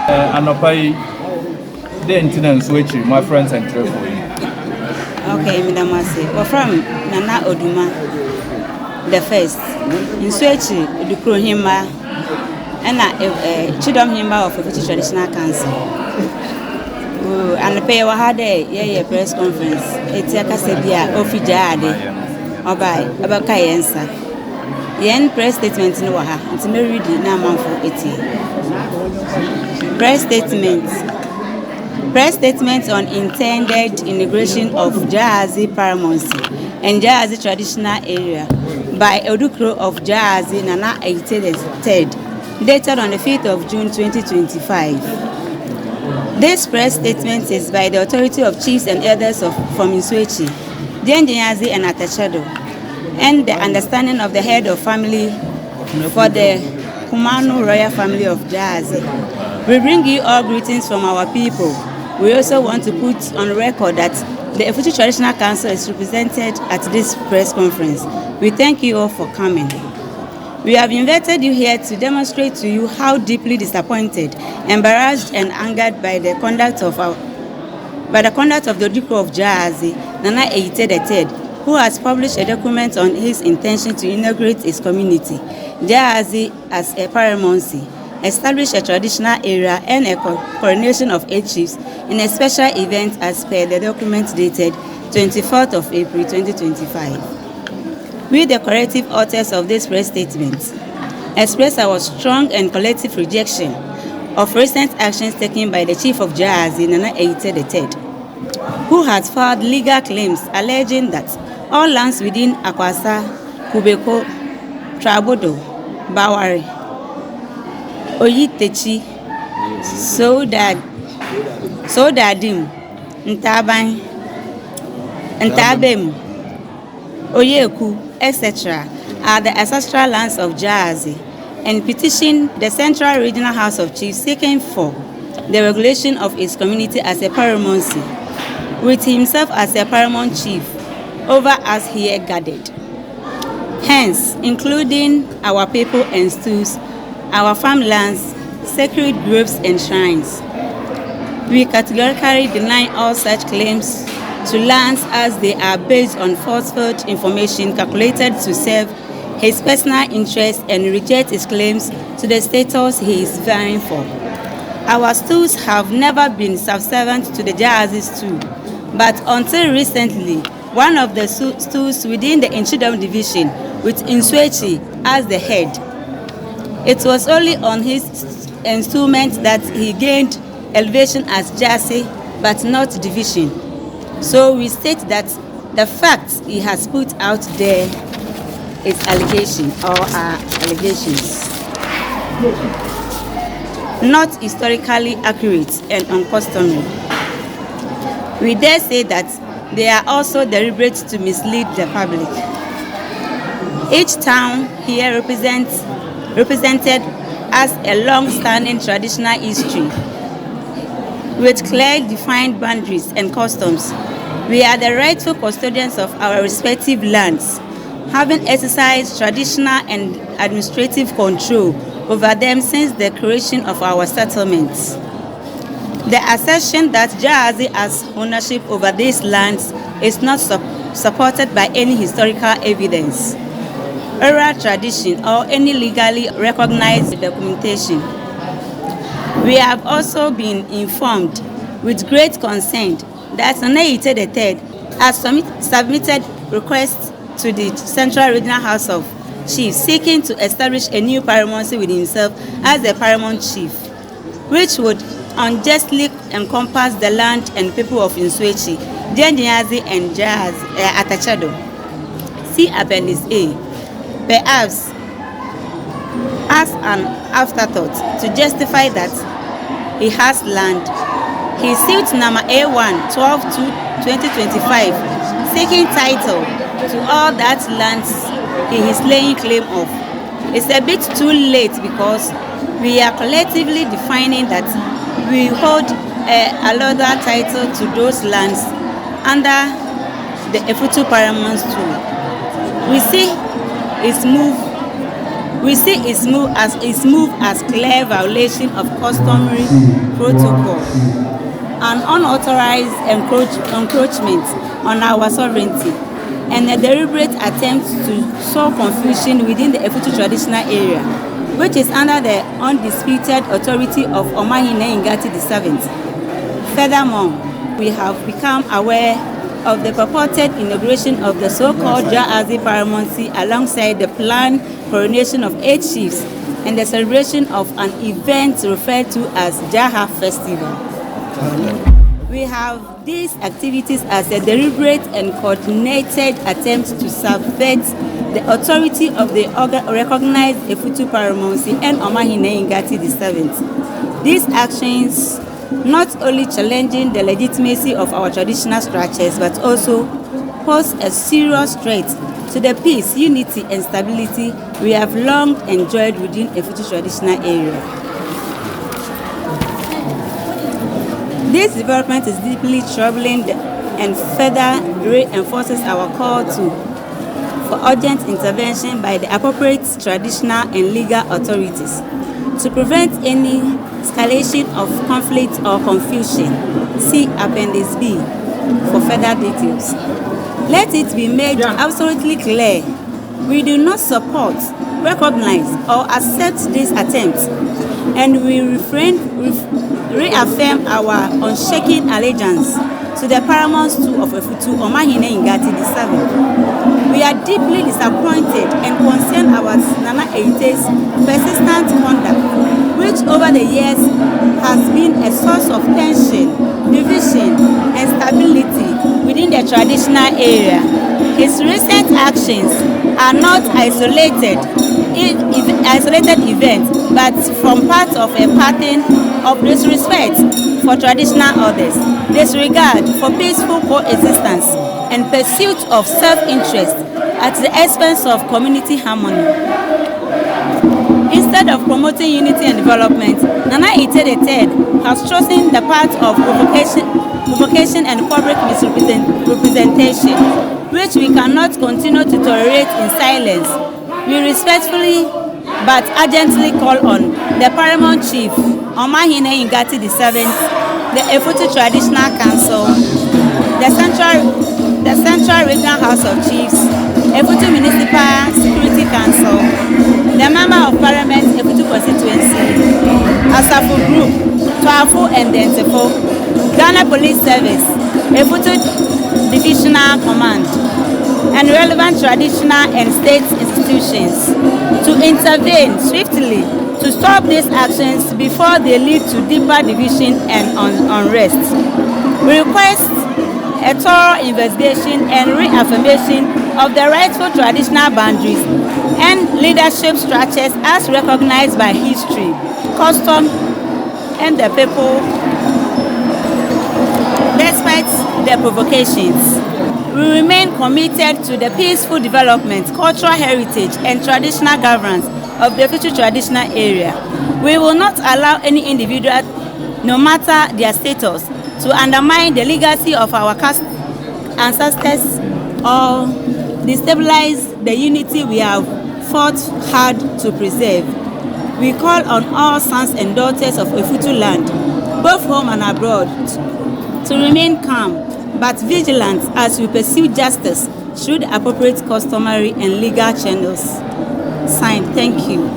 Anopai, the Nsuekyir, my friends and for you. Okay, Madam Masi. We're from Nana Oduma, the first. Nsuekyir, the Pro Himba, and Chidom Himba of the Traditional Council. And the pay had a press conference. It's a Casabia, Ofi Gyahadze, or by Abakayensa. Yen press statement in Waha, it's married in a month for 80. Press statement on intended inauguration of Gyahadze Paramountcy and Gyahadze traditional area by Odukro of Gyahadze Nana III, dated on the 5th of June 2025. This press statement is by the authority of chiefs and elders from Nsuekyir, Gyahadze and ancestral, and the understanding of the head of family for the Kumano royal family of Gyahadze. We bring you all greetings from our people. We also want to put on record that the Efutu Traditional Council is represented at this press conference. We thank you all for coming. We have invited you here to demonstrate to you how deeply disappointed, embarrassed, and angered by the conduct of the Odukro of Gyahadze, Nana III, who has published a document on his intention to inaugurate his community, Gyahadze, as a paramountcy, establish a traditional area and a coronation of 8 chiefs in a special event as per the document dated 24th of April 2025. We, the corrective authors of this press statement, express our strong and collective rejection of recent actions taken by the Chief of Gyahadze, Nana III, who has filed legal claims alleging that all lands within Akwasa, Kubeko, Trabodo, Bawari, Oyitechi, Sodadim, Ntabem, Oyeku, etc. are the ancestral lands of Gyahadze, and petition the Central Regional House of Chiefs seeking for the regulation of its community as a paramountcy, with himself as a paramount chief over us here gathered. Hence, including our people and stools, our farmlands, sacred groves and shrines. We categorically deny all such claims to lands as they are based on falsehood information calculated to serve his personal interests, and reject his claims to the status he is vying for. Our stools have never been subservient to the Gyahadze stool, but until recently, one of the stools within the Inchidom division, with Nsuekyir as the head. It was only on his installment that he gained elevation as Gyahadze, but not division. So we state that the facts he has put out there is allegation or are allegations, not historically accurate and uncustomary. We dare say that they are also deliberate to mislead the public. Each town here represented as a long-standing traditional history with clearly defined boundaries and customs. We are the rightful custodians of our respective lands, having exercised traditional and administrative control over them since the creation of our settlements. The assertion that Gyahadze has ownership over these lands is not supported by any historical evidence, oral tradition, or any legally recognized documentation. We have also been informed with great concern that Nana III has submitted requests to the Central Regional House of Chiefs seeking to establish a new paramountcy with himself as the paramount chief, which would unjustly encompass the land and people of Nsuekyir, Gyahadze and Atachado. See Appendix A. Perhaps as an afterthought to justify that he has land, he sued number A1 12/2/2025 seeking title to all that lands he is laying claim of. It's a bit too late because we are collectively defining that we hold another title to those lands under the Efutu Paramount stool. We see his move We see its move as clear violation of customary protocol, an unauthorized encroachment on our sovereignty, and a deliberate attempt to sow confusion within the Efutu traditional area, which is under the undisputed authority of Omahine Ingati VII. Furthermore, we have become aware of the purported inauguration of the so-called Gyahadze Paramountcy alongside the planned coronation of 8 chiefs and the celebration of an event referred to as Gyahadze Festival. We have these activities as a deliberate and coordinated attempt to subvert the authority of the recognized Efutu Paramountcy and Omahine Ingati VII. These actions not only challenging the legitimacy of our traditional structures, but also pose a serious threat to the peace, unity, and stability we have long enjoyed within Efutu traditional area. This development is deeply troubling and further reinforces our call for urgent intervention by the appropriate traditional and legal authorities to prevent any escalation of conflict or confusion. See Appendix B for further details. Let it be made absolutely clear, we do not support, recognize, or accept this attempt, and we reaffirm our unshaken allegiance to the Paramountcy of Efutu Omahine Ingati VII. We are deeply disappointed and concerned about Nana Eite's persistent conduct, which over the years has been a source of tension, division, and stability within the traditional area. His recent actions are not isolated events, but from part of a pattern of disrespect for traditional others, disregard for peaceful coexistence, and pursuit of self-interest at the expense of community harmony. Instead of promoting unity and development, Nana Ite III has chosen the path of provocation and public misrepresentation, which we cannot continue to tolerate in silence. We respectfully but urgently call on the Paramount Chief, Omahine Ingati VII, the Efutu Traditional Council, the Central Regional House of Chiefs, Efutu Municipal Security Council, the Member of Parliament Efutu Constituency, Asafu Group, Twafu and Dentefo, Ghana Police Service, Efutu Divisional Command, and relevant traditional and state institutions to intervene swiftly to stop these actions before they lead to deeper division and unrest. We request a thorough investigation and reaffirmation of the rightful traditional boundaries and leadership structures as recognized by history, custom, and the people, despite their provocations. We remain committed to the peaceful development, cultural heritage, and traditional governance of the Efutu traditional area. We will not allow any individual, no matter their status, to undermine the legacy of our ancestors or destabilize the unity we have fought hard to preserve. We call on all sons and daughters of Efutu land, both home and abroad, to remain calm but vigilant as we pursue justice through the appropriate customary and legal channels. Signed, thank you.